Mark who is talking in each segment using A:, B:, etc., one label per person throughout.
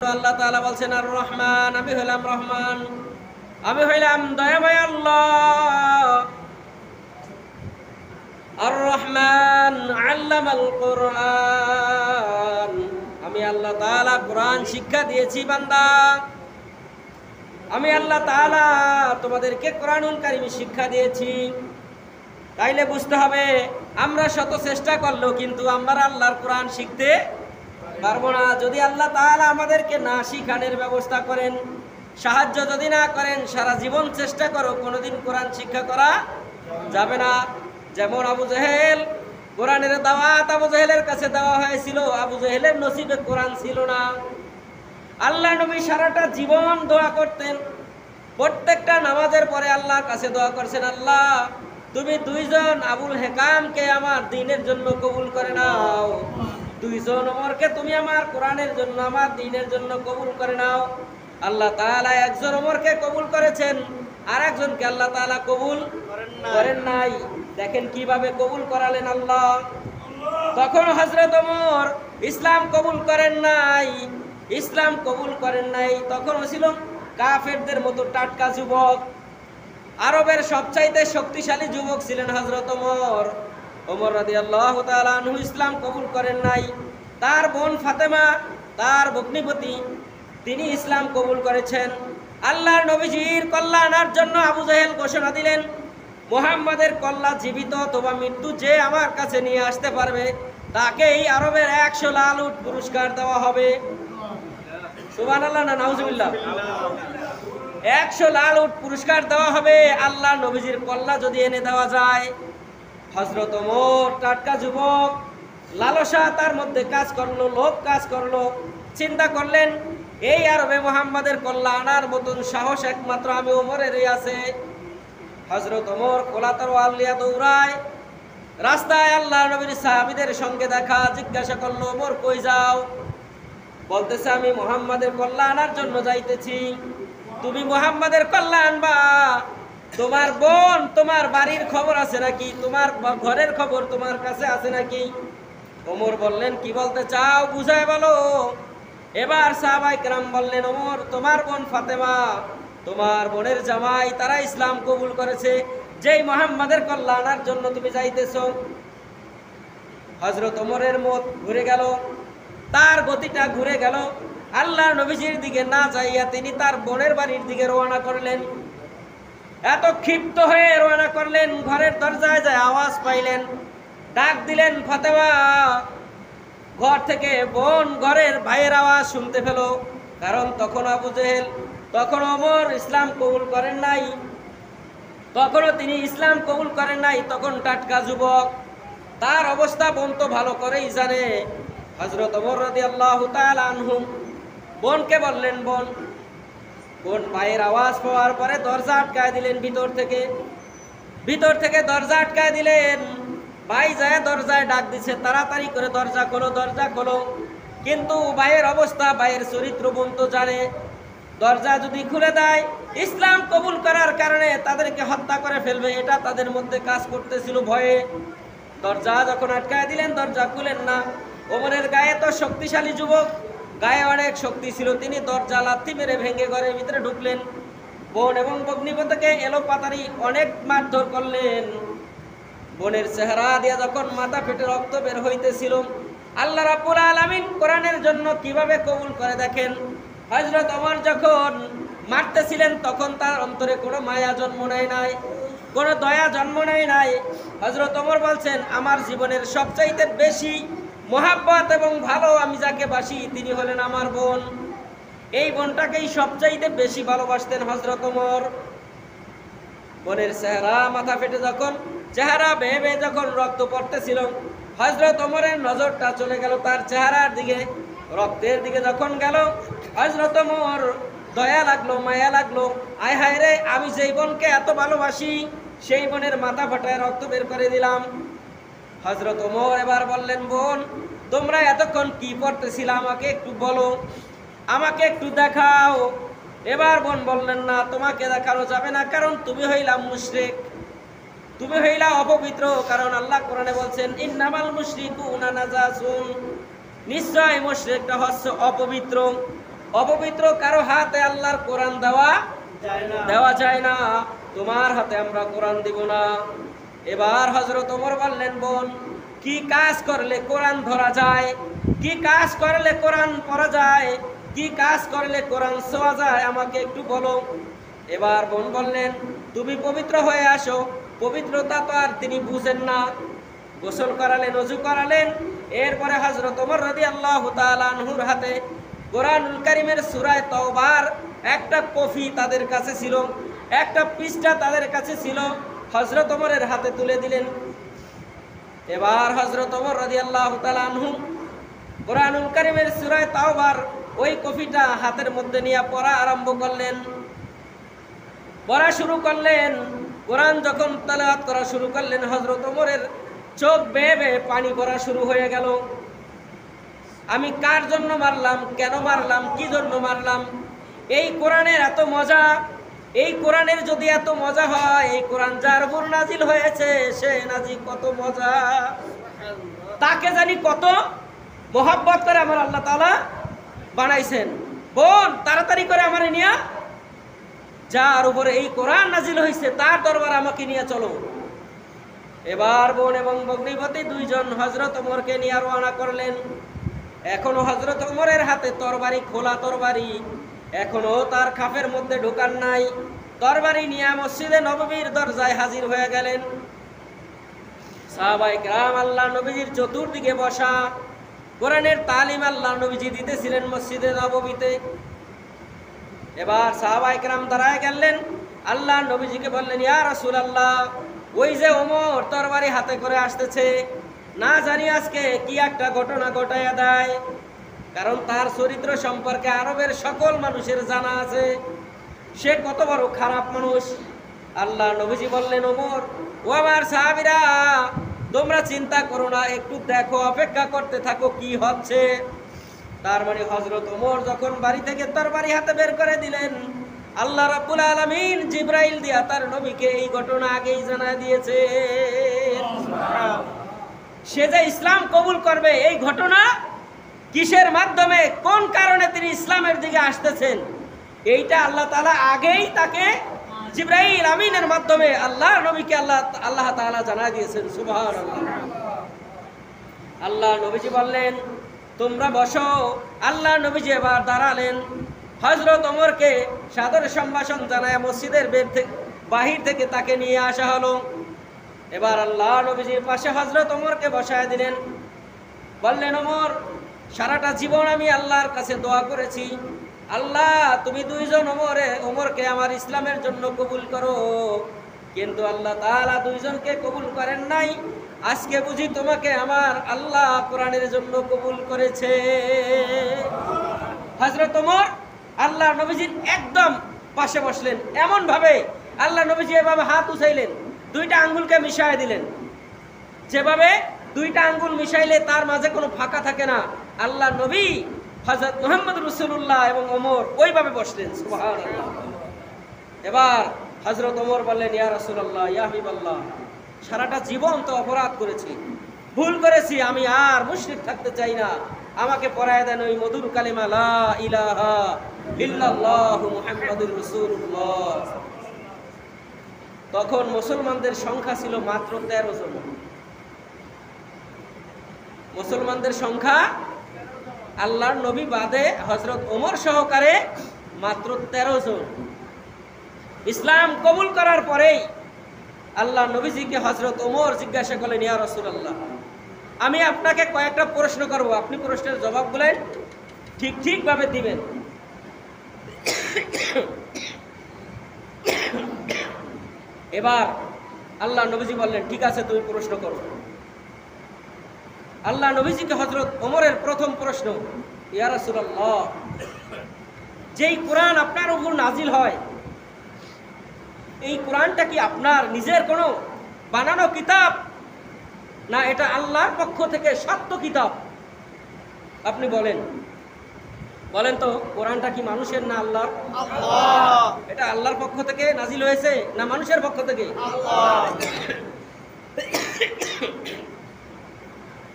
A: আল্লাহ তাআলা বলছেন আর রহমান, আমি হইলাম রহমান, আমি হইলাম দয়াময় আল্লাহ। আর রহমান আল্লামাল কোরআন, আমি আল্লাহ তাআলা কোরআন শিক্ষা দিয়েছি বান্দা। আমি আল্লাহ তাআলা তোমাদেরকে কোরআনুল কারীম শিক্ষা দিয়েছি। তাইলে বুঝতে হবে আমরা শত চেষ্টা করলেও কিন্তু আমরা আল্লাহর কোরআন শিখতে পারবো না যদি আল্লাহ তাআলা আমাদেরকে না শিখানোর ব্যবস্থা করেন, সাহায্য যদি না করেন। সারা জীবন চেষ্টা করো, কোনোদিন কোরআন শিক্ষা করা যাবে না। যেমন আবু জেহেল, কোরআনের দাওয়াত আবু জেহেলের কাছে দেওয়া হয়েছিল, আবু জেহেলের নসিবে কোরআন ছিল না। আল্লাহ নবী সারাটা জীবন দোয়া করতেন, প্রত্যেকটা নামাজের পরে আল্লাহর কাছে দোয়া করছেন, আল্লাহ তুমি দুইজন আবুল হেকামকে আমার দ্বীনের জন্য কবুল করে নাও, দুইজন ওমরকে তুমি আমার কোরআনের জন্য, আমার দ্বীনের জন্য কবুল করে নাও। আল্লাহ তাআলা একজন ওমরকে কবুল করেছেন, আর একজনকে আল্লাহ তাআলা কবুল করেন নাই। দেখেন কিভাবে কবুল করালেন আল্লাহ। তখন হযরত ওমর ইসলাম কবুল করেন নাই, ইসলাম কবুল করেন নাই। তখন ছিল কাফেরদের মতো টাটকা যুবক, আরবের সবচাইতে শক্তিশালী যুবক ছিলেন হযরত ওমর। ওমর রাদিয়াল্লাহু তাআলা আনহু ইসলাম কবুল করেন নাই। তার বোন ফাতেমা, তার ভগ্নিপতি, তিনি ইসলাম কবুল করেছেন। আল্লাহর নবীজির কল্যাণের জন্য আবু জেহেল ঘোষণা দিলেন, মুহাম্মাদের কল্যাণ জীবিত অথবা মৃত্যু যে আমার কাছে নিয়ে আসতে পারবে তাকে এই আরবের 100 লাল উট পুরস্কার দেওয়া হবে। সুবহানাল্লাহ না নাউজুবিল্লাহ। 100 লাল উট পুরস্কার দেওয়া হবে আল্লাহ নবীজির কল্যাণ যদি এনে দেওয়া যায়। হযরত ওমর টাটকা যুবক, লালসা তার মধ্যে কাজ করলো, লোভ কাজ করলো। চিন্তা করলেন এই আরবে মুহাম্মাদের কল্যাণ আনার মতন সাহস একমাত্র আমি ওমরেরই আছে। হযরত ওমর খোলা তরোয়াল নিয়ে দৌড়ায়। রাস্তায় আল্লাহ নবীর সাহাবীদের সঙ্গে দেখা, জিজ্ঞাসা করলো, ওমর কই যাও? বলতেছে আমি মুহাম্মাদের কল্যাণ আনার জন্য যাইতেছি। তুমি মুহাম্মাদের কল্যাণ আনবা? তোমার বোন, তোমার বাড়ির খবর আছে নাকি? তোমার ঘরের খবর তোমার কাছে আছে নাকি? ওমর বললেন, কি বলতে চাও বুঝায় বলো। এবার সাহাবায়ে কেরাম বললেন, ওমর তোমার বোন ফাতেমা, তোমার বোনের জামাই, তারা ইসলাম কবুল করেছে, যেই মুহাম্মাদের কল্যাণের জন্য তুমি যাইতেছো। হযরত ওমরের মত ঘুরে গেল, তার গতিটা ঘুরে গেল। আল্লাহর নবীজির দিকে না যাইয়া তিনি তার বোনের বাড়ির দিকে রওনা করলেন। এত ক্ষিপ্ত হয়ে রওনা করলেন, ঘরের দরজায় যায় আওয়াজ পাইলেন, ডাক দিলেন ফাতেমা। ঘর থেকে বোন ঘরের ভাইয়ের আওয়াজ শুনতে পেল, কারণ তখন আবু জেহেল, তখন ওমর ইসলাম কবুল করেন নাই, তখনও তিনি ইসলাম কবুল করেন নাই, তখন টাটকা যুবক, তার অবস্থা বোন তো ভালো করেই জানে। হযরত ওমর রাদিয়াল্লাহু তাআলা আনহু বোনকে বললেন, বোন ভাইয়ের আওয়াজ পাওয়ার পরে দরজা আটকায় দিলেন, ভিতর থেকে দরজা আটকায় দিলেন। ভাই যায় দরজায় ডাক দিছে, তাড়াতাড়ি করে দরজা খোলো, দরজা খোলো। কিন্তু ভাইয়ের অবস্থা, ভাইয়ের চরিত্র বোন তো জানে, দরজা যদি খুলে দেয় ইসলাম কবুল করার কারণে তাদেরকে হত্যা করে ফেলবে, এটা তাদের মধ্যে কাজ করতেছিল ভয়ে। দরজা যখন আটকায় দিলেন, দরজা খুলেন না। ওমরের গায়ে তো শক্তিশালী যুবক, গায়ে অনেক শক্তি ছিল, তিনি দরজা লাথি মেরে ভেঙে ঘরের ভিতরে ঢুকলেন। বোন এবং ভগ্নিপতিকে এলোপাতাড়ি অনেক মারধর করলেন। বোনের চেহারা দিয়ে যখন মাথা ফেটে রক্ত বের হইতেছিল, আল্লাহ রাব্বুল আলামিন কোরআনের জন্য কিভাবে কবুল করে দেখেন। হযরত ওমর যখন মারতেছিলেন তখন তার অন্তরে কোনো মায়া জন্ম নেয় নাই, কোনো দয়া জন্ম নেয় নাই। হযরত ওমর বলছেন, আমার জীবনের সবচাইতে বেশি মোহাব্বত এবং ভালো আমি যাকে বাসি তিনি হলেন আমার বোন। এই বোনটাকেই সবচাইতে বেশি ভালোবাসতেন হযরত ওমর। বোনের চেহারা মাথা ফেটে যখন, চেহারা বেয়ে বেয়ে যখন রক্ত পড়তেছিল, হযরত ওমরের নজরটা চলে গেল তার চেহারার দিকে, রক্তের দিকে যখন গেল, হযরত ওমর দয়া লাগলো, মায়া লাগলো। আয় হায় রে, আমি যেই বোনকে এত ভালোবাসি সেই বোনের মাথা ফাটায় রক্ত বের করে দিলাম। হযরত ওমর এবার বললেন, বোন তোমরা এতক্ষণ কি পড়তেছিলে আমাকে একটু বলো, আমাকে একটু দেখাও। এবার বোন বললেন, না তোমাকে দেখানো যাবে না, কারণ তুমি হইলা মুশরিক, তুমি হইলা অপবিত্র। কারণ আল্লাহ কোরআনে বলছেন, ইন্নামাল মুশরিকুনা নাজাসুন, নিশ্চয় মুশরিকরা হচ্ছে অপবিত্র। অপবিত্র কারো হাতে আল্লাহর কোরআন দেওয়া যায় না। তোমার হাতে আমরা কোরআন দিব না। এবার হযরত ওমর বললেন, বোন, কি কাজ করলে কোরআন ধরা যায়, কি কাজ করলে কোরআন পড়া যায়, কি কাজ করলে কোরআন ছোঁয়া যায়, আমাকে একটু বলো। এবার বোন বললেন, তুমি পবিত্র হয়ে আসো। পবিত্রতা তো আর তিনি বুঝেন না। গোসল করালেন, ওযু করালেন। এরপরে হযরত ওমর রাদিয়াল্লাহু তাআলা আনহুর হাতে কোরআনুল কারীমের সূরা তাওবার একটা কপি তাদের কাছে ছিল, একটা পৃষ্ঠা তাদের কাছে ছিল, হযরত ওমরের হাতে তুলে দিলেন। এবার হযরত ওমর রাদিয়াল্লাহু তাআলা আনহু কোরআনুল কারীমের সূরা তাওবার ওই কপিটা হাতের মধ্যে নিয়ে পড়া আরম্ভ করলেন। পড়া শুরু করলেন। কোরআন যখন তেলাওয়াত করা শুরু করলেন, হযরত ওমরের চোখ বেয়ে বেয়ে পানি পড়া শুরু হয়ে গেল। আমি কার জন্য মারলাম, কেন মারলাম, কি জন্য মারলাম? এই কোরআনের এত মজা, এই কোরআনের যদি এত মজা হয়, এই কোরআন যার উপর নাজিল হয়েছে সে নাজি কত মজা, তাকে জানি কত মোহাব্বত করে আমার আল্লাহ তাআলা বানাইছেন। বোন, তাড়াতাড়ি করে আমারে নিয়ে, যার উপরে এই কোরআন নাজিল হয়েছে তার দরবারে আমাকে নিয়ে চলো। এবার বোন এবং ভগ্নিপতি দুইজন হযরত ওমরকে নিয়ে রওনা করলেন। এখনো হযরত ওমরের হাতে তরবারি, খোলা তরবারি, এখনো তার খাপের মধ্যে ঢোকান নাই। তরবারি নিয়ে মসজিদে নববীর দরজায় হাজির হয়ে গেলেন। সাহাবায়ে কেরাম আল্লাহ নবীজির চতুর্দিকে বসা, কোরআনের তালিম আল্লাহ নবীজি দিতেছিলেন মসজিদে নববীতে। এবার সাহাবায়ে কেরাম দাঁড়ায় গেলেন, আল্লাহ নবীজিকে বললেন, ইয়া রাসূলুল্লাহ, ওই যে ওমর তরবারি হাতে করে আসতেছে, না জানি আজকে কি একটা ঘটনা ঘটাইয়া দেয়। কারণ তার চরিত্র সম্পর্কে আরবের সকল মানুষের জানা আছে, সে কত বড় খারাপ মানুষ। আল্লাহ নবীজি বললেন, ওমর, ও আমার সাহাবীরা, তোমরা চিন্তা করো না, একটু দেখো, অপেক্ষা করতে থাকো কি হচ্ছে। তার মানে হযরত ওমর যখন বাড়ি থেকে তরবারি হাতে বের করে দিলেন, আল্লাহ রাব্বুল আলামিন জিবরাইল দিয়া তার নবীকে এই ঘটনা আগেই জানায় দিয়েছে। সে যে ইসলাম কবুল করবে, এই ঘটনা কিসের মাধ্যমে, কোন কারণে তিনি ইসলামের দিকে আসতেছেন, এইটা আল্লাহ তাআলা আগেই তাকে জিবরাইল আমিনের মাধ্যমে আল্লাহর নবীকে আল্লাহ তাআলা জানায় দিয়েছেন। সুবহানাল্লাহ। আল্লাহ নবীজি বললেন, তোমরা বসো। আল্লাহ নবীজি এবার দাঁড়ালেন। হযরত ওমরকে সাদর সম্ভাষণ জানায় মসজিদের বাহির থেকে তাকে নিয়ে আসা হলো। এবার আল্লাহ নবীজির পাশে হযরত ওমরকে বসায় দিলেন। বললেন, ওমর, সারাটা জীবন আমি আল্লাহর কাছে দোয়া করেছি, আল্লাহ তুমি দুইজন ওমরকে আমার ইসলামের জন্য কবুল করো, কিন্তু আল্লাহ তাআলা দুইজনকে কবুল করেন নাই। আজকে বুঝি তোমাকে আমার আল্লাহ কোরআনের জন্য কবুল করেছে। হযরত ওমর আল্লাহ নবীজির একদম পাশে বসলেন। এমন ভাবে আল্লাহ নবীজি এভাবে হাত উঠাইলেন, দুইটা আঙ্গুলকে মিশায় দিলেন। যেভাবে দুইটা আঙ্গুল মিশাইলে তার মাঝে কোনো ফাঁকা থাকে না, আল্লাহ নবী হযরত মুহাম্মদ রাসূলুল্লাহ এবং ওমর ওইভাবে বসলেন। সুবহানাল্লাহ। এবার হযরত ওমর বললেন, ইয়া রাসূলুল্লাহ, ইয়া হাবিবাল্লাহ, সারাটা জীবন তো অপরাধ করেছি, ভুল করেছি, আমি আর মুশরিক থাকতে চাই না, আমাকে পড়ায় দেন ওই মধুর কালিমা লা ইলাহা ইল্লাল্লাহু মুহাম্মাদুর রাসূলুল্লাহ। তখন মুসলমানদের সংখ্যা ছিল মাত্র 13 জন। মুসলমানদের সংখ্যা আল্লাহর নবী বাদে হযরত ওমর সহকারে মাত্র 13 জন। ইসলাম কবুল করার পরেই আল্লাহ নবীজিকে হযরত ওমর জিজ্ঞাসা করলেন, ইয়া রাসূলুল্লাহ, আমি আপনাকে কয়েকটা প্রশ্ন করব, আপনি প্রশ্নের জবাবগুলো ঠিকভাবে দিবেন। এবার আল্লাহ নবীজি বললেন, ঠিক আছে, তুমি প্রশ্ন করো। আল্লাহ নবীজিকে হযরত ওমরের প্রথম প্রশ্ন, ইয়া রাসূলুল্লাহ, যেই কোরআন আপনার উপর নাজিল হয়, এই কোরআনটা কি আপনার নিজের কোনো বানানো কিতাব, না এটা আল্লাহর পক্ষ থেকে সত্য কিতাব? আপনি বলেন তো, কোরআনটা কি মানুষের না আল্লাহর? এটা আল্লাহর পক্ষ থেকে নাজিল হয়েছে না মানুষের পক্ষ থেকে?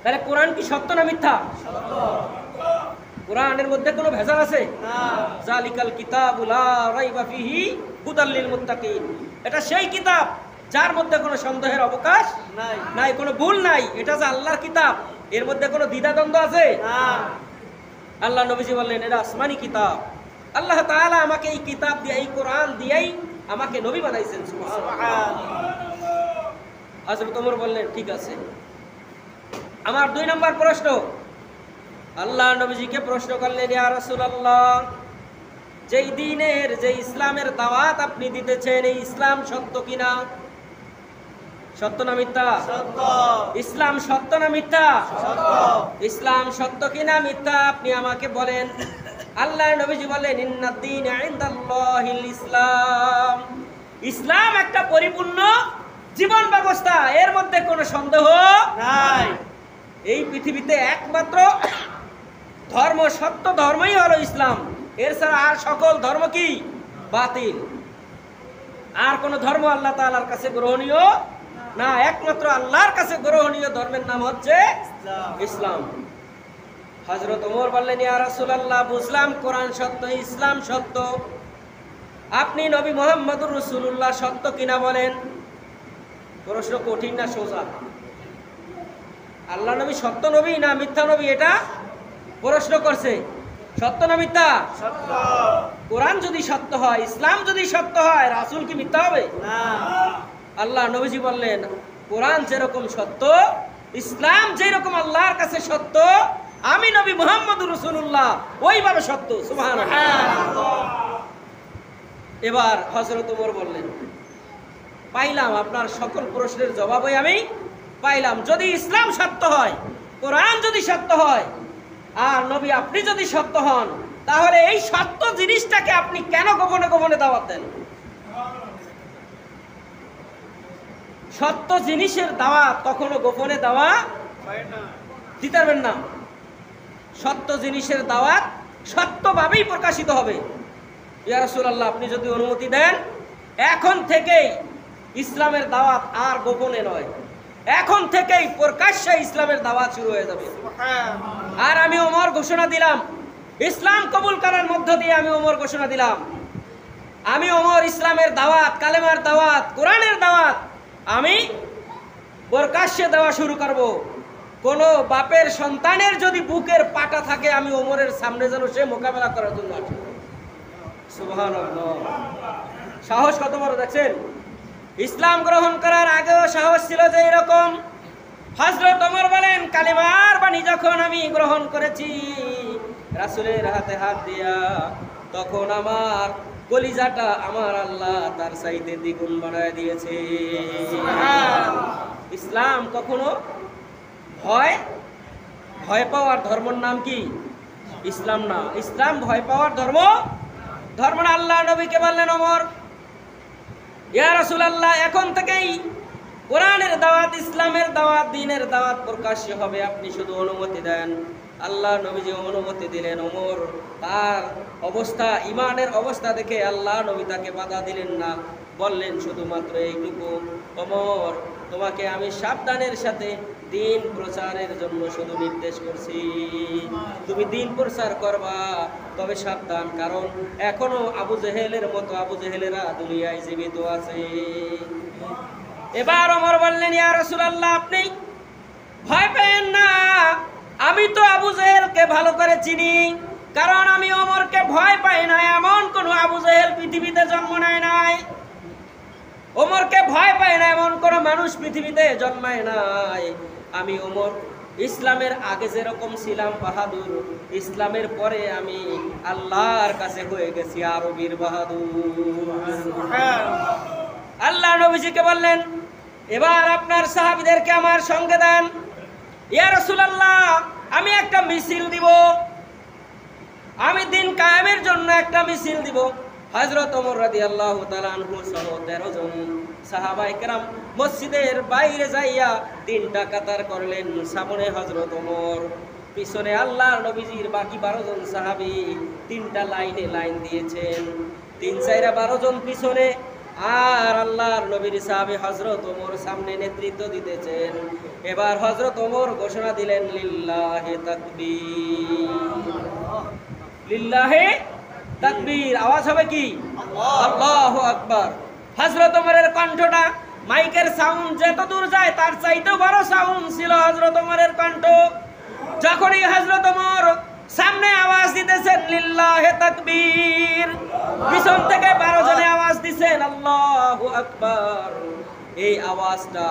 A: তাহলে কোরআন কি সত্য না মিথ্যা? কোরআনের মধ্যে কোনো ভেজাল আছে? জালিকাল কিতাবু লা রাইবা ফিহি হুদাল লিল মুত্তাকিন। এটা সেই কিতাব যার মধ্যে কোনো সন্দেহের অবকাশ নাই, কোনো ভুল নাই। এটা যে আল্লাহর কিতাব, এর মধ্যে কোনো দ্বিধাদ্বন্দ্ব আছে? আল্লাহ নবীজি বললেন এটা আসমানি কিতাব। আল্লাহ তাআলা আমাকে এই কিতাব দিয়ে, এই কোরআন দিয়েই আমাকে নবী বানাইছেন। হযরত ওমর বললেন ঠিক আছে। আমার 2 নম্বর প্রশ্ন, আল্লাহ নবীজিকে প্রশ্ন করলেন, ইয়া রাসূলুল্লাহ, যেই দ্বীনের, যে ইসলামের দাওয়াত আপনি দিতেছেন, এই ইসলাম সত্য কিনা? সত্য না মিথ্যা? সত্য। ইসলাম সত্য না মিথ্যা? সত্য। ইসলাম সত্য কিনা মিথ্যা আপনি আমাকে বলেন। আল্লাহ নবীজি বলেন, ইন্নাদ-দীন ইনদাল্লাহিল ইসলাম। ইসলাম একটা পরিপূর্ণ জীবন ব্যবস্থা, এর মধ্যে কোনো সন্দেহ নাই। এই পৃথিবীতে একমাত্র ধর্ম, সত্য ধর্মই হলো ইসলাম। এর ছাড়া আর সকল ধর্ম কি? বাতিল। আর কোন ধর্ম আল্লাহ তাআলার কাছে গ্রহণীয় না। একমাত্র আল্লাহর কাছে গ্রহণীয় ধর্মের নাম হচ্ছে ইসলাম। হযরত ওমর বললেন, ইয়া রাসূলুল্লাহ, বুঝলাম কোরআন সত্য, ইসলাম সত্য, আপনি নবী মুহাম্মদুর রাসূলুল্লাহ সত্য কিনা বলেন। প্রশ্ন কঠিন না সোজা? আল্লাহ নবী সত্য নবী না মিথ্যা নবী, এটা প্রশ্ন করছে। সত্য না মিথ্যা? সত্য। কোরআন যদি সত্য হয়, ইসলাম যদি সত্য হয়, রাসূল কি মিথ্যা হবে? না। আল্লাহ নবীজি বললেন, কোরআন যেরকম সত্য, ইসলাম যেরকম আল্লাহর কাছে সত্য, আমি নবী মুহাম্মদুর রাসূলুল্লাহ ওইভাবে সত্য। সুবহানাল্লাহ। এবার হযরত ওমর বললেন, পাইলাম আপনার সকল প্রশ্নের জবাবই আমি পাইলাম। যদি ইসলাম সত্য হয়, কোরআন যদি সত্য হয়, আর নবী আপনি যদি সত্য হন, তাহলে এই সত্য জিনিসটাকে আপনি কেন গোপনে গোপনে দাওয়াত দেন? সত্য জিনিসের দাওয়াত কখনো গোপনে দেওয়া দিতে পারবেন না। সত্য জিনিসের দাওয়াত সত্যভাবেই প্রকাশিত হবে। ইয়া রাসূলুল্লাহ, আপনি যদি অনুমতি দেন, এখন থেকেই ইসলামের দাওয়াত আর গোপনে নয়, এখন থেকেই প্রকাশ্যে ইসলামের দাওয়াত শুরু হয়ে যাবে। আর আমি ওমর ঘোষণা দিলাম, ইসলাম কবুল করার মধ্য দিয়ে আমি ওমর ঘোষণা দিলাম, আমি ওমর ইসলামের দাওয়াত, কালেমার দাওয়াত, কোরআনের দাওয়াত আমি প্রকাশ্যে দেওয়া শুরু করব। কোন বাপের সন্তানের যদি বুকের পাটা থাকে, আমি ওমরের সামনে যেন সে মোকাবেলা করার জন্য আসে। সুবহানাল্লাহ। সাহস কত বড় দেখছেন! ইসলাম গ্রহণ করার আগেও সাহস ছিল যে এরকম। হযরত ওমর বলেন, কালিমার বাণী যখন আমি গ্রহণ করেছি রাসূলের হাতে হাত দিয়া, তখন আমার কলিজাটা আমার আল্লাহ তার চাইতে দ্বিগুণ বাড়ায় দিয়েছে। ইসলাম কখনো ভয় পাওয়ার ধর্মের নাম কি? ইসলাম না। ইসলাম ভয় পাওয়ার ধর্ম না। আল্লাহ নবীকে বললেন, ওমর, ইয়া রাসূলুল্লাহ, এখন থেকেই কোরআনের দাওয়াত, ইসলামের দাওয়াত, দ্বীনের দাওয়াত প্রকাশ্য হবে, আপনি শুধু অনুমতি দেন। আল্লাহ নবীজি অনুমতি দিলেন। ওমর তার অবস্থা, ইমানের অবস্থা দেখে আল্লাহ নবী তাকে বাধা দিলেন না, বললেন শুধুমাত্র এইটুকু, ওমর, তোমাকে আমি সাবধানের সাথে দ্বীন প্রচারের জন্য শুধু নির্দেশ করছি। তুমি দ্বীন প্রচার করবা, তবে সাবধান, কারণ এখনো আবু জেহেলের মতো আবু জেহেলেরা দুনিয়ায় জীবিত আছে। এবার ওমর বললেন, ইয়া রাসূলুল্লাহ, আপনি ভয় পেয়েন না, আমি তো আবু জেহেলকে ভালো করে চিনি, কারণ আমি ওমরকে ভয় পাই না এমন কোন আবু জেহেল পৃথিবীতে জন্ম নেয় নাই। ওমরকে ভয় পায় না এমন কোন মানুষ পৃথিবীতে জন্মায় নাই। আমি ওমর ইসলামের আগে যেরকম ছিলাম বাহাদুর, ইসলামের পরে আমি আল্লাহর কাছে হয়ে গেছি আরো বীর বাহাদুর। আল্লাহ নবীজিকে বললেন, এবার আপনার সাহাবীদেরকে আমার সঙ্গে দেন। ইয়া রাসূলুল্লাহ, আমি একটা মিছিল দিব, আমি দ্বীন কায়েমের জন্য একটা মিছিল দিব। হযরত ওমর রাদিয়াল্লাহু তাআলা আনহু সহ 13 জন সাহাবায়ে কেরাম মসজিদের বাইরে যাইয়া 3টা কাতার করলেন। সামনে হযরত ওমর, পিছনে আল্লাহর নবীজির বাকি 12 জন সাহাবী 3টা লাইনে লাইন দিয়েছেন। 3 4 12 জন পিছনে, আর আল্লাহর নবীর সাহাবী হযরত ওমর সামনে নেতৃত্ব দিতেছেন। এবার হযরত ওমর ঘোষণা দিলেন, লিল্লাহি তাকবীর। লিল্লাহি তাকবীর, আওয়াজ হবে কি? আল্লাহু আকবার। হযরত ওমরের কণ্ঠটা মাইকের সাউন্ড যত দূর যায় তার চাইতেও বড় সাউন্ড ছিল হযরত ওমরের কণ্ঠ। যখনই হযরত ওমর সামনে আওয়াজ দিতেছেন লিল্লাহি তাকবীর, পিছন থেকে 12 জনে আওয়াজ দিছেন আল্লাহু আকবার। এই আওয়াজটা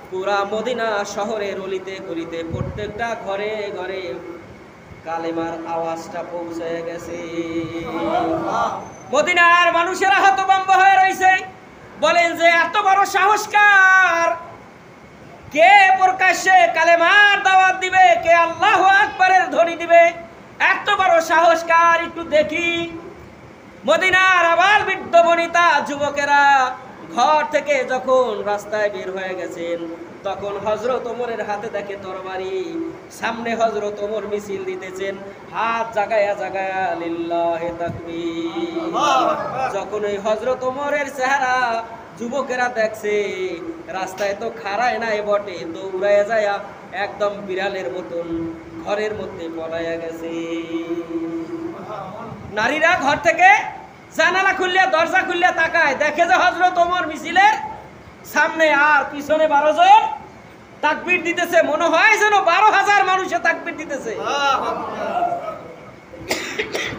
A: পুরা মদিনা শহরের অলিতে গলিতে প্রত্যেকটা ঘরে ঘরে কালেমার আওয়াজটা পৌঁছে গেছে। মদিনার মানুষেরা হতভম্ব হয়ে রয়েছে, বলেন যে এত বড় সাহসকার, কে প্রকাশ্যে কালেমার দাওয়াত দিবে, কে আল্লাহু আকবারের ধ্বনি দিবে, এত বড় সাহসকার একটু দেখি। মদিনার আবাল বৃদ্ধ বনিতা যুবকেরা ঘর থেকে যখন রাস্তায় বের হয়ে গেছেন, তখন হযরত ওমরের হাতে দেখে তরবারি, সামনে হযরত ওমর মিছিল দিতেছেন, হাত জাগায়া জাগায়া লিল্লাহি তাকবীর। যখন ওই হযরত ওমরের চেহারা যুবকেরা দেখছে, রাস্তায় তো খাড়ায় নাই বটে, দৌড়ায় যায় একদম বিড়ালের মতন ঘরের মধ্যে পলাইয়া গেছে। নারীরা ঘর থেকে জানালা খুললে দরজা খুললে তাকায়, দেখে যে হযরত ওমর মিছিলের সামনে আর পিছনে 12 জন তাকবীর দিতেছে, মনে হয় যেন 12,000 মানুষে তাকবীর দিতেছে।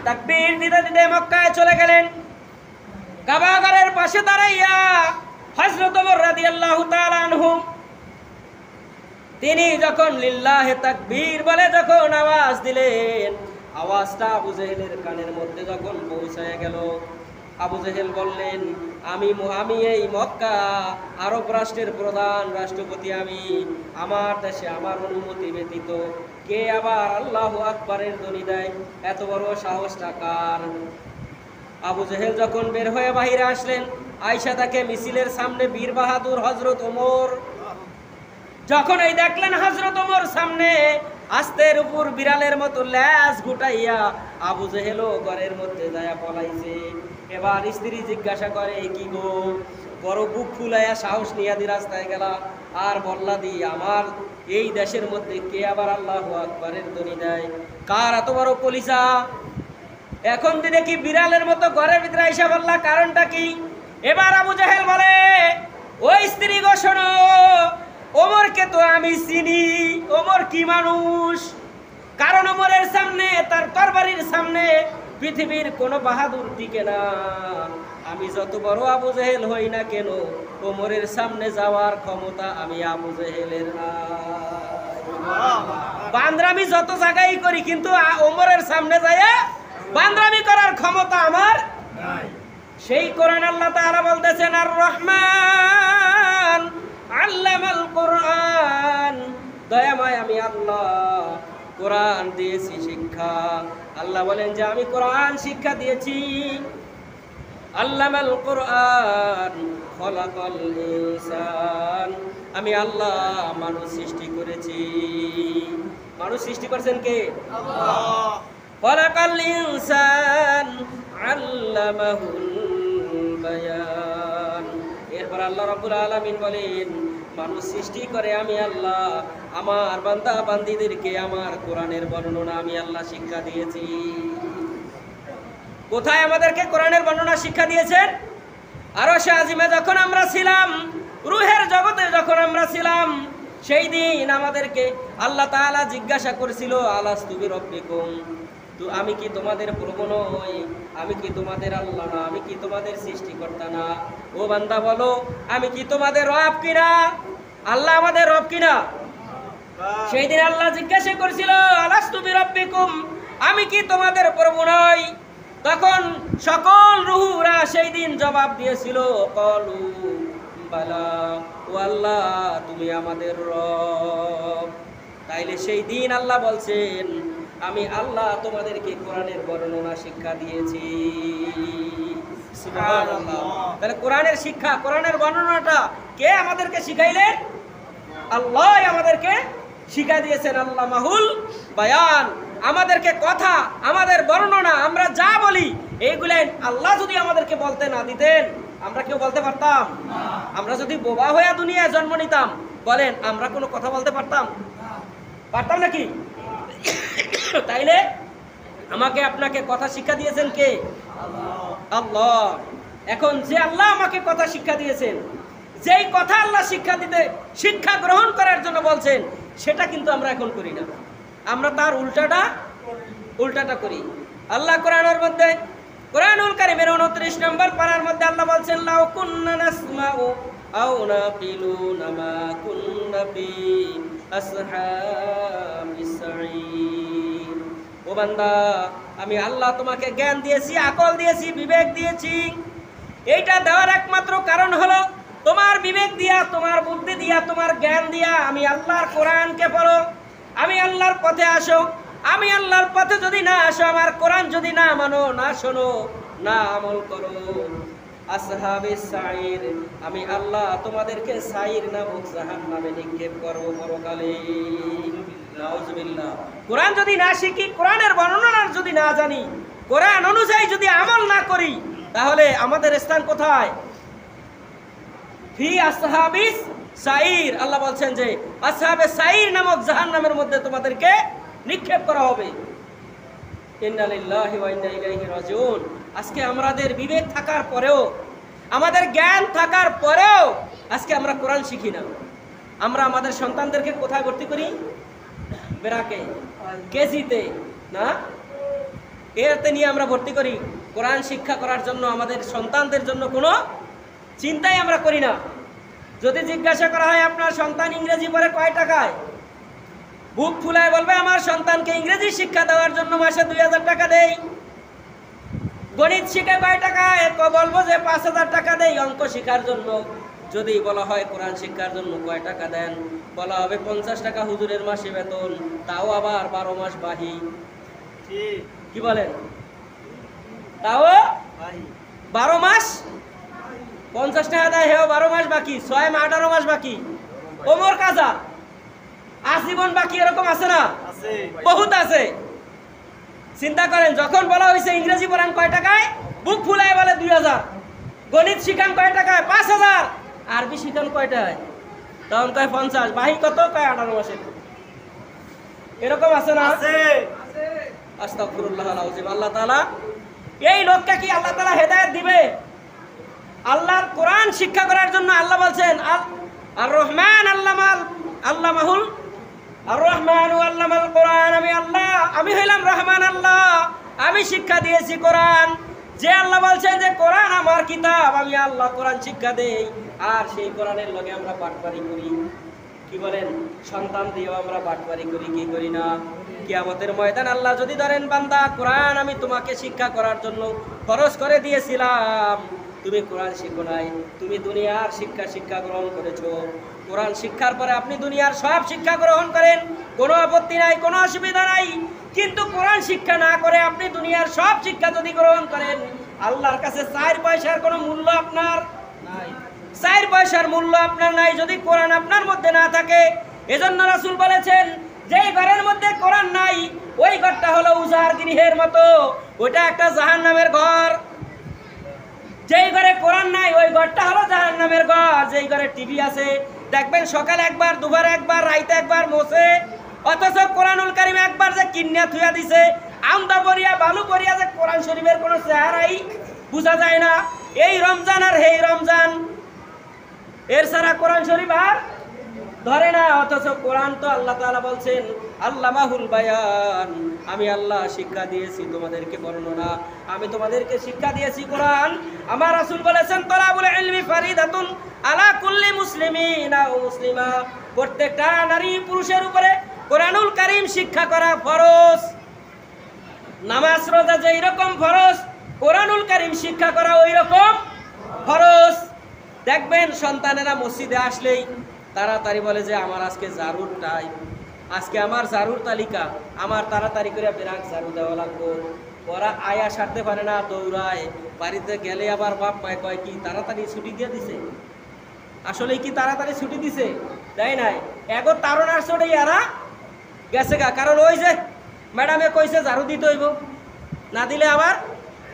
A: তাকবীর দিতে দিতে মক্কায় চলে গেলেন। কাবা ঘরের পাশে দাঁড়াইয়া হযরত ওমর রাদিয়াল্লাহু তাআলা আনহু তিনি যখন লিল্লাহি তাকবীর বলে যখন আওয়াজ দিলেন, আওয়াজটা আবু জেহেলের কানের মধ্যে যখন পৌঁছায় গেল, আবু জেহেল বললেন, আমি এই মক্কা আরব রাষ্ট্রের প্রধান রাষ্ট্রপতি, আমি আমার দেশে আমার অনুমতি ব্যতীত কে আবার আল্লাহু আকবারের ধ্বনি দেয়? এত বড় সাহসটা কার? আবু জেহেল যখন বের হয়ে বাহিরে আসলেন, আয়েশা তাকে মিছিলের সামনে বীর বাহাদুর হযরত ওমর যখন এই দেখলেন হযরত ওমর সামনে আস্তের উপর বিড়ালের মতো ল্যাজ গুটাইয়া আবু জেহেলও ঘরের মধ্যে যায় পলাইছে। এবার স্ত্রী জিজ্ঞাসা করে, কি গো, বড় বুক ফুলাইয়া সাহস নিয়া দি রাস্তায় গেলা, আর বললা দি আমার এই দেশের মধ্যে কে আবার আল্লাহু আকবারের ধ্বনি দেয়? কার এত বড় কলিজা? এখন দিনে কি বিড়ালের মতো ঘরের ভিতরে আইসা বললা, কারণটা কি? এবার আবু জেহেল বলে, ওই স্ত্রী গো শোনো, ওমরকে তো আমি চিনি, ওমর কি মানুষ, কারণ ওমরের সামনে তার তরবারির সামনে পৃথিবীর কোনো বাহাদুর টিকে না। আমি যত বড় আবু জেহেল হই না কেন, ওমরের সামনে যাওয়ার ক্ষমতা আমি আবু জেহেলের না। বান্দরামি যত জায়গায় করি, কিন্তু ওমরের সামনে যাইয়া বান্দরামি করার ক্ষমতা আমার নাই। সেই কোরআন আল্লাহ তাআলা বলতেছেন, আর রহমান আল্লামাল কোরআন, দয়াময় আমি আল্লাহ কোরআন দিয়েছি শিক্ষা। আল্লাহ বলেন যে আমি কোরআন শিক্ষা দিয়েছি। আল্লামাল কোরআন খলাকাল ইনসান, আমি আল্লাহ মানুষ সৃষ্টি করেছি। মানুষ সৃষ্টি করেছেন কে? আল্লাহ। খলাকাল ইনসান আল্লামাহুল বায়ান। এরপর আল্লাহ রাব্বুল আলামিন বলেন, মানুষ সৃষ্টি করে আমি আল্লাহ, আমার বান্দা বান্দীদেরকে আমার কোরআনের বর্ণনা আমি আল্লাহ শিক্ষা দিয়েছি। কোথায় আমাদেরকে কোরআনের বর্ণনা শিক্ষা দিয়েছেন? আরশে আজিমে যখন আমরা ছিলাম, রূহের জগতে যখন আমরা ছিলাম, সেই দিন আমাদেরকে আল্লাহ তাআলা জিজ্ঞাসা করেছিল, আলাস্তু বিরাব্বিকুম, তো আমি কি তোমাদের প্রভু নই? আমি কি তোমাদের আল্লাহ না? আমি কি তোমাদের সৃষ্টিকর্তা না? ও বান্দা বলো, আমি কি তোমাদের রব কিনা? আল্লাহ আমাদের রব কিনা? সেই দিন আল্লাহ জিজ্ঞাসা করেছিল, আলাস্তু বিরাব্বিকুম, আমি কি তোমাদের প্রভু নই? তখন সকল রূহরা সেই দিন জবাব দিয়েছিল, ক্বালু বালা, ও আল্লাহ তুমি আমাদের রব। তাইলে সেই দিন আল্লাহ বলছেন, আমি আল্লাহ তোমাদেরকে কোরআনের বর্ণনা শিক্ষা দিয়েছি। সুবহানাল্লাহ। তাহলে কোরআনের শিক্ষা, কোরআনের বর্ণনাটা কে আমাদেরকে শিখাইলেন? আল্লাহ আমাদেরকে শিক্ষা দিয়েছেন। আল্লাহ মাহুল বায়ান, আমাদেরকে কথা, আমাদের বর্ণনা, আমরা যা বলি এইগুলো আল্লাহ যদি আমাদেরকে বলতে না দিতেন, আমরা কেউ বলতে পারতাম? আমরা যদি বোবা হয়ে দুনিয়ায় জন্ম নিতাম, বলেন আমরা কোনো কথা বলতে পারতাম? পারতাম নাকি? তাইলে আমাকে আপনাকে কথা শিক্ষা দিয়েছেন কে? আল্লাহ। এখন যে আল্লাহ আমাকে কথা শিক্ষা দিয়েছেন, যেই কথা আল্লাহ শিক্ষা গ্রহণ করার জন্য বলছেন, সেটা কিন্তু আমরা এখন করি না, আমরা তার উল্টাটা করি। আল্লাহ কোরআনের মধ্যে, কোরআনুল কারীমের 29 নম্বর পারার মধ্যে আল্লাহ বলছেন, লাউ কুন্না নাসমাউ আও নাকিলুনা মা কুন্না ফি আসহাবিস সাঈর। ও বান্দা, আমি আল্লাহ তোমাকে জ্ঞান দিয়েছি, আকল দিয়েছি, বিবেক দিয়েছি। এইটা দেওয়ার একমাত্র কারণ হলো তোমার বিবেক দিয়া, তোমার বুদ্ধি দিয়া, তোমার জ্ঞান দিয়া আমি আল্লাহর কোরআনকে পড়ো, আমি আল্লাহর পথে আসো। আমি আল্লাহর পথে যদি না আসো, আমার কোরআন যদি না মানো, না শোনো, না আমল করো, আসহাবিস সাঈর, আমি আল্লাহ তোমাদেরকে সাঈর নামক জাহান্নামে নিক্ষেপ করব পরকালে। নাউজুবিল্লাহ। কোরআন যদি না শিখি, কোরআনের বর্ণনা যদি না জানি, কোরআন অনুযায়ী যদি আমল না করি, তাহলে আমাদের স্থান কোথায়? ফি আসহাবিস সাঈর। আল্লাহ বলছেন যে আসহাবে সাঈর নামক জাহান্নামের মধ্যে তোমাদেরকে নিক্ষেপ করা হবে। ইন্না লিল্লাহি ওয়া ইন্না ইলাইহি রাজিউন। আজকে আমাদের বিবেক থাকার পরেও, আমাদের জ্ঞান থাকার পরেও আজকে আমরা কোরআন শিখি না। আমরা আমাদের সন্তানদেরকে কোথায় ভর্তি করি? বেরাকে, কেজিতে না, এরতে নিয়ে আমরা ভর্তি করি। কোরআন শিক্ষা করার জন্য আমাদের সন্তানদের জন্য কোনো চিন্তাই আমরা করি না। যদি জিজ্ঞাসা করা হয় আপনার সন্তান ইংরেজি পড়ে কয় টাকায়, বুক ফুলায় বলবে আমার সন্তানকে ইংরেজি শিক্ষা দেওয়ার জন্য মাসে 2000 টাকা দেই। গণিত শিখে কয় টাকায়, বলবো যে 5000 টাকা দেই অঙ্ক শিখার জন্য। যদি বলা হয় কোরআন শিক্ষার জন্য কয় টাকা দেন, বলা হবে 50 টাকা হুজুরের মাসে বেতন, তাও আবার 12 মাস বাহি। কি বলেন? তাও 12 মাস 50 টাকা দেয়, হেও 12 মাস বাকি, 6 মাস 18 মাস বাকি। ওমর কাজা আজীবন বাকি, এরকম আছে না? বহুত আছে। চিন্তা করেন, যখন বলা হয়েছে ইংরেজি পড়ান কয় টাকায়, বুক ফুলায় বলে 2000। গণিত শিখান কয় টাকায়, 5000। আরবি শিখান কয়টায়, তখন কয় 50। বাহি কত? কয় 18 মাসের। এরকম আছে না? আস্তাগফিরুল্লাহ আল-আযীম। আল্লাহ তাআলা এই লোককে কি আল্লাহ তাআলা হেদায়েত দিবে? আল্লাহর কোরআন শিক্ষা করার জন্য আল্লাহ বলছেন, আর রহমান আল্লামাহুল আর রহমান আল্লামাল কোরআন। আমি আল্লাহ, আমি হইলাম রহমান আল্লাহ, আমি শিক্ষা দিয়েছি কোরআন। যে আল্লাহ বলছেন যে কোরআন আমার কিতাব, আমি আল্লাহ কোরআন শিক্ষা দেই, আর সেই কোরআনের লগে আমরা বাটপারি করি। কি বলেন? সন্তান দিয়েও আমরা বাটপারি করি, কি করি না? কিয়ামতের ময়দান আল্লাহ যদি ধরেন, বান্দা কোরআন আমি তোমাকে শিক্ষা করার জন্য ফরজ করে দিয়েছিলাম, তুমি কোরআন শিখো নাই, তুমি দুনিয়ার শিক্ষা গ্রহণ করেছো। কোরআন শিক্ষার পরে আপনি দুনিয়ার সব শিক্ষা গ্রহণ করেন, কোনো আপত্তি নাই, কোনো অসুবিধা নাই। কিন্তু কোরআন শিক্ষা না করে আপনি দুনিয়ার সব শিক্ষা যদি গ্রহণ করেন, আল্লাহর কাছে 4 পয়সার কোনো মূল্য আপনার নাই। 4 পয়সার মূল্য আপনার নাই যদি কোরআন আপনার মধ্যে না থাকে। এজন্য রাসূল বলেছেন, যেই ঘরের মধ্যে কোরআন নাই, ওই ঘরটা হলো উজাড় গৃহের মতো, ওটা একটা জাহান্নামের ঘর। যেই ঘরে কোরআন নাই, ওই ঘরটা হলো জাহান্নামের ঘর। যেই ঘরে টিভি আছে, দেখবেন সকালে একবার, দুপুরে একবার, রাইতে একবার মোছে, অথচ কোরআনুল কারীম একবার যে কিন্না থুয়া দিছে, আমদা পরিয়া বালু পরিয়া, যে কোরআন শরীফের কোনো চেহারাই বোঝা যায় না। এই রমজান আর এই রমজান, এর ছাড়া কোরআন শরীফ আর ধরে না। অথচ কোরআন তো আল্লাহ তাআলা বলছেন, আল্লামাহুল বায়ান, আমি আল্লাহ শিক্ষা দিয়েছি তোমাদেরকে বর্ণনা, আমি তোমাদেরকে শিক্ষা দিয়েছি কোরআন। আমার রাসূল বলেছেন, তলাবুল ইলমি ফারিদাতুন আলা কুল্লি মুসলিমিন ওয়া মুসলিমা, প্রত্যেকটা নারী পুরুষের উপরে কোরআনুল কারীম শিক্ষা করা ফরজ। নামাজ রোজা যেই রকম ফরজ, কোরআনুল কারীম শিক্ষা করা ওই রকম ফরজ। দেখবেন সন্তানেরা মসজিদে আসলেই তাড়াতাড়ি বলে যে আমার আজকে জারুর টাইম, আজকে আমার জারুর তালিকা, আমার তাড়াতাড়ি করে বেরাক জারু দেওয়া লাগবো। ওরা আয়া সারতে পারে না, দৌড়ায়। বাড়িতে গেলে আবার বাপ মায় কয় কি তাড়াতাড়ি ছুটি দিয়ে দিছে? আসলেই কি তাড়াতাড়ি ছুটি দিছে? দেয় নাই। এগো তারণার চোটে এরা গেছে গা, কারণ ওই যে ম্যাডামে কইছে ঝাড়ু দিতে হইব, না দিলে আবার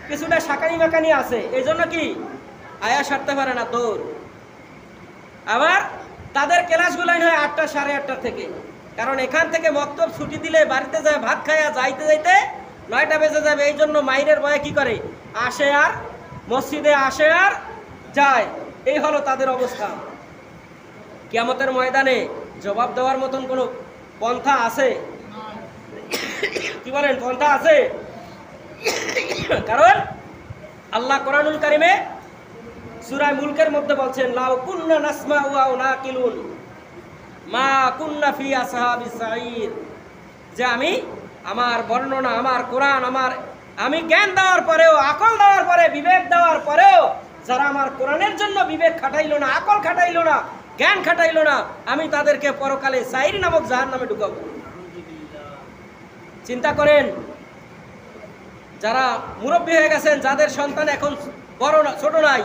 A: কিছুটা শাকানি মাকানি আছে, এই জন্য কি আয়া সারতে পারে না, দৌড়। আবার তাদের ক্লাসগুলো হয় 8টা, 8:30 থেকে, কারণ এখান থেকে মক্তব ছুটি দিলে বাড়িতে যায় ভাত খায়া যাইতে যাইতে 9টা বেজে যাবে, এই জন্য মাইরের ভয়ে কি করে, আসে আর মসজিদে আসে আর যায়। এই হলো তাদের অবস্থা। কিয়ামতের ময়দানে জবাব দেওয়ার মতন কোনো পন্থা আছে? কি বলেন, পন্থা আছে? কারণ আল্লাহ কোরআনুল কারিমে সূরা মুলকের মধ্যে বলছেন, লাউ কুন্না নাসমাউ আও নাকিলুন মা কুন্না ফি আসহাবিস সাঈর, যে আমি আমার বর্ণনা, আমার কোরআন, আমি জ্ঞান দেওয়ার পরেও, আকল দেওয়ার পরে, বিবেক দেওয়ার পরেও যারা আমার কোরআনের জন্য বিবেক খাটাইলো না, আকল খাটাইলো না, জ্ঞান খাটাইলো না, আমি তাদেরকে পরকালে সাঈর নামক জাহান্নামে ঢুকাবো। চিন্তা করেন, যারা মুরব্বী হয়ে গেছেন, যাদের সন্তান এখন বড় না, ছোট নাই,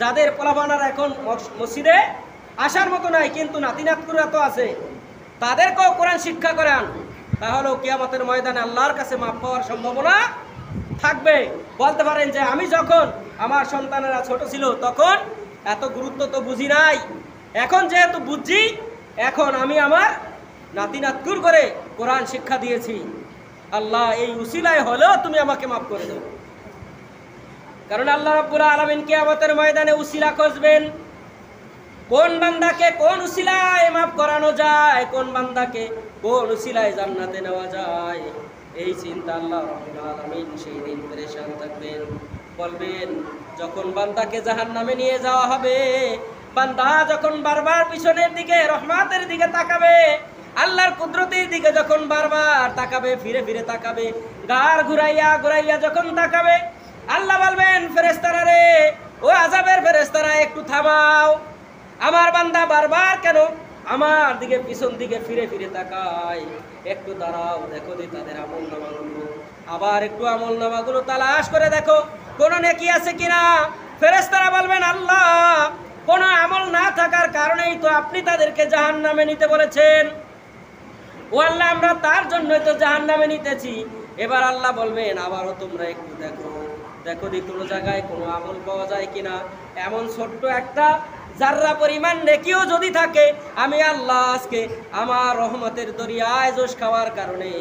A: যাদের পোলাপানার এখন মসজিদে আসার মতো নাই, কিন্তু নাতি নাতকুরা তো আছে, তাদেরকেও কোরআন শিক্ষা করান, তাহলে কিয়ামতের ময়দানে আল্লাহর কাছে মাপ পাওয়ার সম্ভাবনা থাকবে। বলতে পারেন যে আমি যখন আমার সন্তানেরা ছোট ছিল তখন এত গুরুত্ব তো বুঝি নাই, এখন যেহেতু বুঝছি, এখন আমি আমার নাতি নাতকুর করে কোরআন শিক্ষা দিয়েছি, আল্লাহ এই উসিলায় হলেও তুমি আমাকে মাফ করে দাও। কারণ আল্লাহ রাব্বুল আলামিন কিয়ামতের ময়দানে উসিলা খুঁজবেন, কোন বান্দাকে কোন উসিলায় মাফ করানো যায়, কোন বান্দাকে কোন উসিলায় জান্নাতে নেওয়া যায়, এই চিন্তা আল্লাহ রাব্বুল আলামিন সেই দিন পেরেশান থাকবেন। বলবেন, যখন বান্দাকে জাহান্নামে নিয়ে যাওয়া হবে, বান্দা যখন বারবার পিছনের দিকে রহমতের দিকে তাকাবে, আল্লাহর কুদরতের দিকে যখন বারবার তাকাবে, ফিরে ফিরে তাকাবে, গাড় ঘুরাইয়া ঘুরাইয়া যখন তাকাবে, আল্লাহ বলবেন, ফেরেশতারা রে, ও আযাবের ফেরেশতারা, একটু থামাও, আমার বান্দা বারবার কেন আমার দিকে পিছন দিকে ফিরে ফিরে তাকায়, একটু দাঁড়াও, দেখো দি তাদের আমল নামাগুলো, আবার একটু আমল নামাগুলো তালাশ করে দেখো কোন নেকি আছে কিনা। ফেরেশতারা বলবেন, আল্লাহ, কোন আমল না থাকার কারণেই তো আপনি তাদেরকে জাহান্নামে নিতে বলেছেন, ও আল্লাহ, আমরা তার জন্যই তো জাহান্নামে নিতেছি। এবার আল্লাহ বলবেন, আবারও তোমরা একটু দেখো, দেখো দি কোনো জায়গায় কোনো আমল পাওয়া যায় কিনা, এমন ছোট্ট একটা জাররা পরিমাণ নেকিও যদি থাকে, আমি আল্লাহ আজকে আমার রহমতের দরিয়ায় জোশ খাওয়ার কারণে,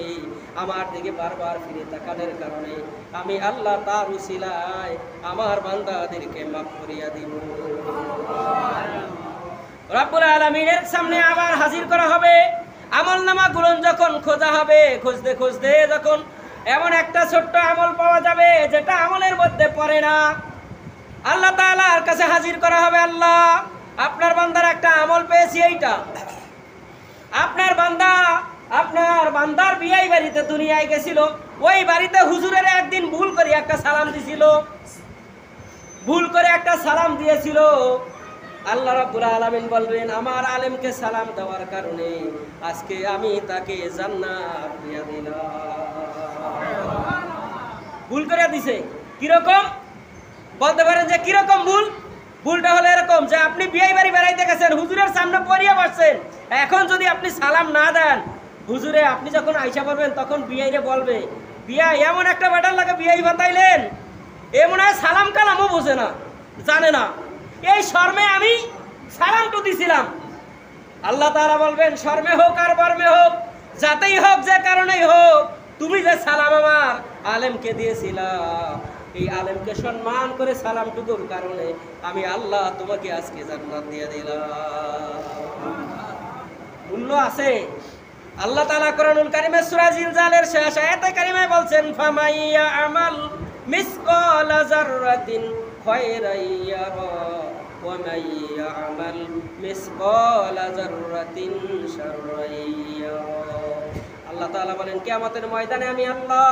A: আমার দিকে বারবার ফিরে তাকানোর কারণে, আমি আল্লাহ তার উসিলায় আমার বান্দাদেরকে মাফ করিয়া দিব। রব্বুল আলামিনের সামনে আবার হাজির করা হবে, আমলনামা গুলো যখন খোঁজা হবে, খুঁজতে খুঁজতে যখন এমন একটা ছোট্ট আমল পাওয়া যাবে যেটা আমলের মধ্যে পড়ে না, আল্লাহ তাআলার কাছে হাজির করা হবে, আল্লাহ, আপনার বান্দার একটা আমল পেয়েছি, এইটা আপনার বান্দার বিয়ে বাড়িতে দুনিয়ায় গেছিল, ওই বাড়িতে হুজুরের একদিন ভুল করে একটা সালাম দিছিল, ভুল করে একটা সালাম দিয়েছিল। আল্লাহ রাব্বুল আলামিন বলবেন, আমার আলেমকে সালাম দেওয়ার কারণে আজকে আমি তাকে জান্নাত দিয়া দিলাম। ভুল করে দিছে, কিরকম? বলতে পারেন যে কিরকম ভুল? ভুলটা হলো এরকম যে আপনি বিয়ে বাড়ি বেড়াইতে গেছেন, হুজুরের সামনে পড়িয়া বসছেন, এখন যদি আপনি সালাম না দেন, হুজুরে আপনি যখন আইসা পড়বেন তখন বিয়াইরে বলবে, বিয়া এমন একটা ব্যাটার লাগে বিয়াই বাতাইলেন, এমন হয় সালাম কালামও বোঝে না, জানে না, এই শর্মে আমি সালামটু দিছিলাম। আল্লাহ তাআলা বলবেন, শর্মে হোক আর বর্মে হোক, যাতেই হোক, যে কারণেই হোক, তুমি যে সালাম আমার আলেমকে দিয়েছিলা, এই আলেমকে সম্মান করে সালামটুকুর কারণে আমি আল্লাহ তোমাকে আজকে জান্নাত দিয়ে দিলাম। মূল্য আছে। আল্লাহ তাআলা কোরআনুল কারীমে সূরা জিলজালের শেষ আয়াতে কারিমায় বলছেন, ফামাইয়া আমাল মিসকালা যাররাতিন খায়রান ইয়ারা ওয়া মাইয়া আমাল মিসকালা যাররাতিন শাররান ইয়ারা। আল্লাহ তাআলা বলেন, কিয়ামতের ময়দানে আমি আল্লাহ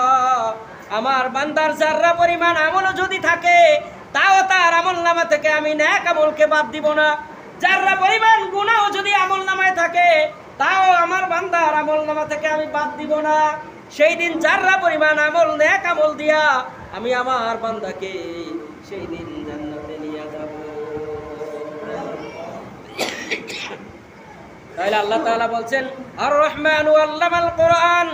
A: আমার বান্দার জাররা পরিমাণ আমলও যদি থাকে, তাও তার আমলনামা থেকে আমি নেক আমলকে বাদ দিব না। জাররা পরিমাণ গুনাহও যদি আমলনামায় থাকে, তাও আমার বান্দার আমলনামা থেকে আমি বাদ দিব না। সেই দিন জাররা পরিমাণ আমল, নেক আমল দিয়া আমি আমার বান্দাকে সেই দিন জান্নাতে নিয়ে যাব। তাহলে আল্লাহ তাআলা বলছেন, আর রহমানু আল্লামাল কোরআন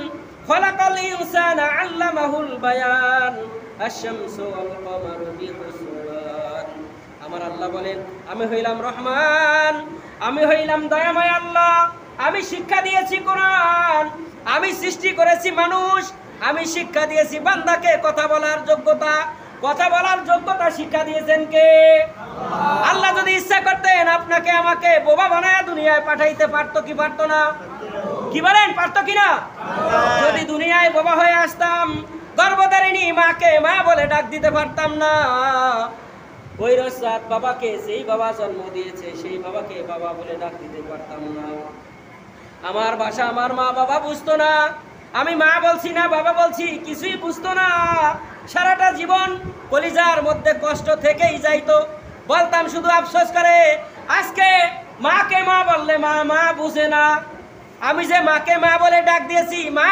A: খলাকাল ইনসানা আল্লামাহুল বায়ান আশ-শামসু ওয়াল কমারু বিহুসবান। আমার আল্লাহ বলেন, আমি হইলাম রহমান, আমি হইলাম দয়াময় আল্লাহ, আমি শিক্ষা দিয়েছি কোরআন, আমি সৃষ্টি করেছি মানুষ, আমি শিক্ষা দিয়েছি বান্দাকে কথা বলার যোগ্যতা। কথা বলার যোগ্যতা শিক্ষা দিয়েছেন কে? আল্লাহ যদি ইচ্ছা করতেন আপনাকে আমাকে বোবা বানায় দুনিয়ায় পাঠাইতে পারতো কি পারতো না? কি বলেন, পারতো কিনা? যদি দুনিয়ায় বোবা হয়ে আসতাম, গর্ভধারিণী মাকে মা বলে ডাক দিতে পারতাম না। ওই রসাদ বাবাকে, সেই বাবা জন্ম দিয়েছে, সেই বাবাকে বাবা বলে ডাক দিতে পারতাম না। আমার ভাষা আমার মা বাবা বুঝতো না। আমি মা বলছি না বাবা বলছি, কিছুই বুঝতো না। সারাটা জীবন কলিজার মধ্যে কষ্ট থেকেই যাইতো। বলতাম শুধু আফসোস করে, আজকে মাকে মা বললে মা মা বুঝে না। আমি যে মাকে মা বলে ডাক দিয়েছি, মা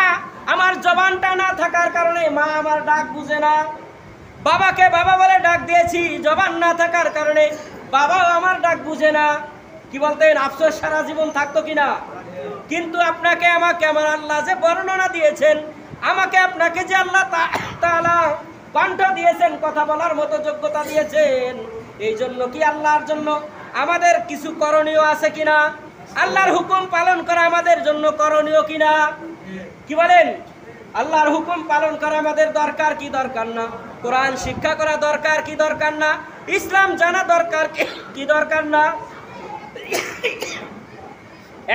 A: আমার জবানটা না থাকার কারণে মা আমার ডাক বুঝে না। বাবাকে বাবা বলে ডাক দিয়েছি, জবান না থাকার কারণে বাবাও আমার ডাক বুঝে না। কি বলতেন, আফসোস সারা জীবন থাকতো কিনা? কিন্তু আপনাকে আমাকে আমার আল্লাহ যে বর্ণনা দিয়েছেন, আমাকে আপনাকে যে আল্লাহ তাআলা কণ্ঠ দিয়েছেন, কথা বলার মতো যোগ্যতা দিয়েছেন, এই জন্য কি আল্লাহর জন্য আমাদের কিছু করণীয় আছে কিনা? আল্লাহর হুকুম পালন করা আমাদের জন্য করণীয় কিনা? কি বলেন? আল্লাহর হুকুম পালন করা আমাদের দরকার কি দরকার না? কোরআন শিক্ষা করা দরকার কি দরকার না? ইসলাম জানা দরকার কি দরকার না?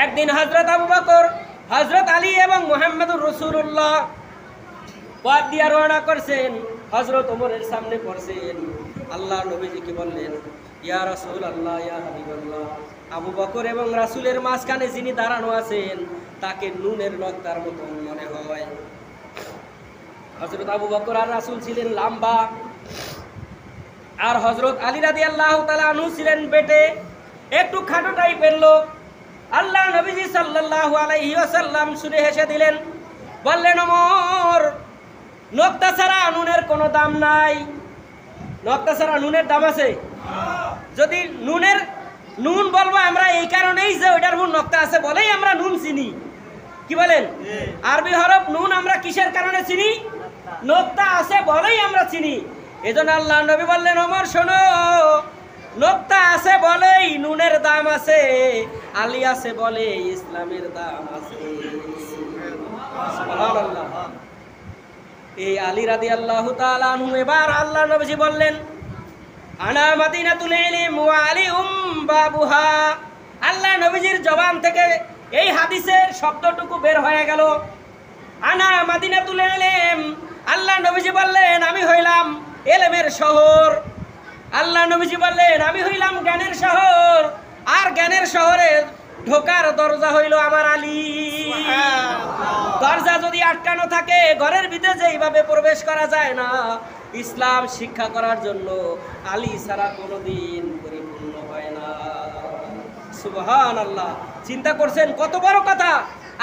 A: একদিন হযরত আবু বকর, হযরত আলী এবং মুহাম্মদুর রাসূলুল্লাহ পথ দিয়ে রওনা করছেন। হযরত ওমরের সামনে পড়ছেন। আল্লাহ নবীজি কি বললেন, ইয়া রাসূলুল্লাহ, ইয়া হাবিবাল্লাহ, আবু বকর এবং রাসূলের মাঝখানে যিনি দাঁড়ানো আছেন তাকে নুনের নক্তার মতো মনে হয়। হযরত আবু বকর আর রাসূল ছিলেন লম্বা, আর হযরত আলী রাদিয়াল্লাহু তাআলা আনহু ছিলেন বেটে, একটু খাটো টাইপের লোক। আল্লাহ নবীজি সাল্লাল্লাহু আলাইহি ওয়াসাল্লাম শুনে হেসে দিলেন, বললেন, ওমর, নক্তা ছাড়া নুনের কোনো দাম নাই। নক্তা ছাড়া নুনের দাম আছে? যদি নুন বলবো আমরা এই কারণেই যে ওইটার উপর নক্তা আছে বলেই আমরা নুন চিনি। কি বলেন? আরবি হরফ নুন আমরা কিসের কারণে চিনি? নক্তা আছে বলেই আমরা চিনি। এজন্য আল্লাহ নবী বললেন, ওমর শোনো, নক্তা আছে বলেই নুনের দাম আছে, আলী আছে বলে ইসলামের দাম আছে। সুবহানাল্লাহ। এই আলী রাদিয়াল্লাহু তাআলা আনহু, এবার আল্লাহ নবীজি বললেন, আনা মাদিনাতুল ইলম ওয়া আলিউম বাবুহা। আল্লাহ নবীজির জবান থেকে এই হাদিসের শব্দটুকু বের হয়ে গেল, আনা মাদিনাতুল ইলম। আল্লাহ নবীজি বললেন, আমি হইলাম ইলমের শহর। আল্লাহ নবীজি বললেন, আমি হইলাম জ্ঞানের শহর, আর জ্ঞানের শহরে ঢোকার দরজা হইল আমার আলী। দরজা যদি আটকানো থাকে, ঘরের ভিতরে যেইভাবে প্রবেশ করা যায় না, ইসলাম শিক্ষা করার জন্য আলী ছাড়া কোনোদিন পরিপূর্ণ হয় না। সুবহানাল্লাহ। চিন্তা করছেন কত বড় কথা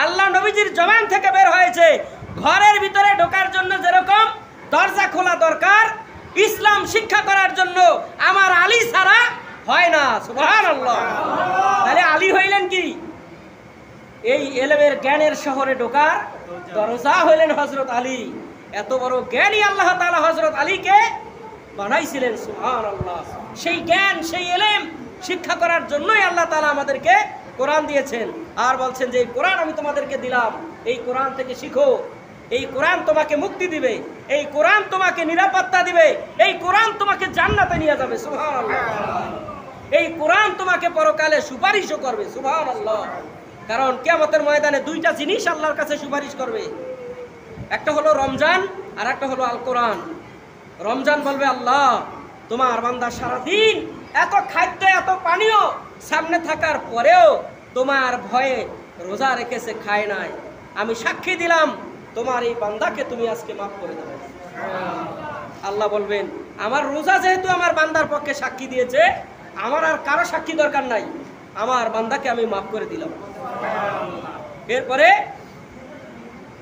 A: আল্লাহ নবীজির জবান থেকে বের হয়েছে। ঘরের ভিতরে ঢোকার জন্য যেরকম দরজা খোলা দরকার, ইসলাম শিক্ষা করার জন্য আমার আলী ছাড়া হয় না। সুবহানাল্লাহ। তাহলে আলী হইলেন কি? এই ইলমের জ্ঞানের শহরে ঢোকার দরজা হইলেন হযরত আলী। এত বড় জ্ঞানী আল্লাহ তাআলা হযরত আলীকে বানাইছিলেন। সুবহানাল্লাহ। সেই জ্ঞান, সেই ইলম শিক্ষা করার জন্যই আল্লাহ তাআলা আমাদেরকে কোরআন দিয়েছেন, আর বলছেন যে এই কোরআন আমি তোমাদেরকে দিলাম, এই কোরআন থেকে শিখো। এই কোরআন তোমাকে মুক্তি দিবে, এই কোরআন তোমাকে নিরাপত্তা দিবে, এই কোরআন তোমাকে জান্নাতে নিয়ে যাবে। সুবহানাল্লাহ। এই কোরআন তোমাকে পরকালে সুপারিশও করবে। সুবহানাল্লাহ। কারণ কিয়ামতের ময়দানে দুইটা জিনিস আল্লাহর কাছে সুপারিশ করবে, একটা হলো রমজান আর একটা হলো আল কোরআন। রমজান বলবে, আল্লাহ তোমার বান্দা সারাদিন এত খাদ্য এত পানীয় সামনে থাকার পরেও তোমার ভয়ে রোজা রেখেছে, খায় নাই। আমি সাক্ষী দিলাম তোমার এই বান্দাকে তুমি আজকে মাফ করে দেবে। আল্লাহ বলবেন, আমার রোজা যেহেতু আমার বান্দার পক্ষে সাক্ষী দিয়েছে, আমার আর কারো সাক্ষী দরকার নাই, আমার বান্দাকে আমি মাফ করে দিলাম। এরপরে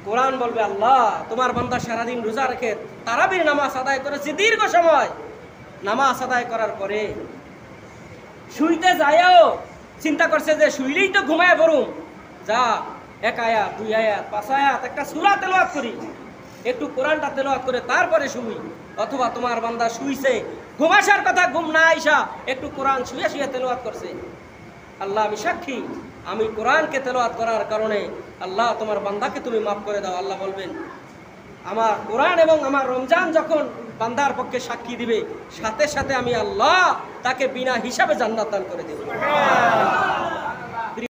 A: কোরআন বলবে, আল্লাহ তোমার বান্দা সারাদিন রোজা রেখে তারাবির নামাজ আদায় করেছে দীর্ঘ সময়, নামাজ আদায় করার পরে শুইতে যায়ও চিন্তা করছে যে শুইলেই তো ঘুমায় পড়ুম, যা 1 আয়াত 2 আয়াত 5 আয়াত একটা সূরা তেলাওয়াত করি, একটু কোরআনটা তেলাওয়াত করে তারপরে শুই। অথবা তোমার বান্দা শুইছে, ঘুম আসার কথা ঘুম না আইসা একটু কোরআন শুয়ে শুয়ে তেলাওয়াত করছে, আল্লাহ আমি সাক্ষী, আমি কোরআনকে তেলাওয়াত করার কারণে আল্লাহ তোমার বান্দাকে তুমি মাফ করে দাও। আল্লাহ বলবেন, আমার কোরআন এবং আমার রমজান যখন বান্দার পক্ষে সাক্ষী দিবে, সাথে সাথে আমি আল্লাহ তাকে বিনা হিসাবে জান্নাত দান করে দেব।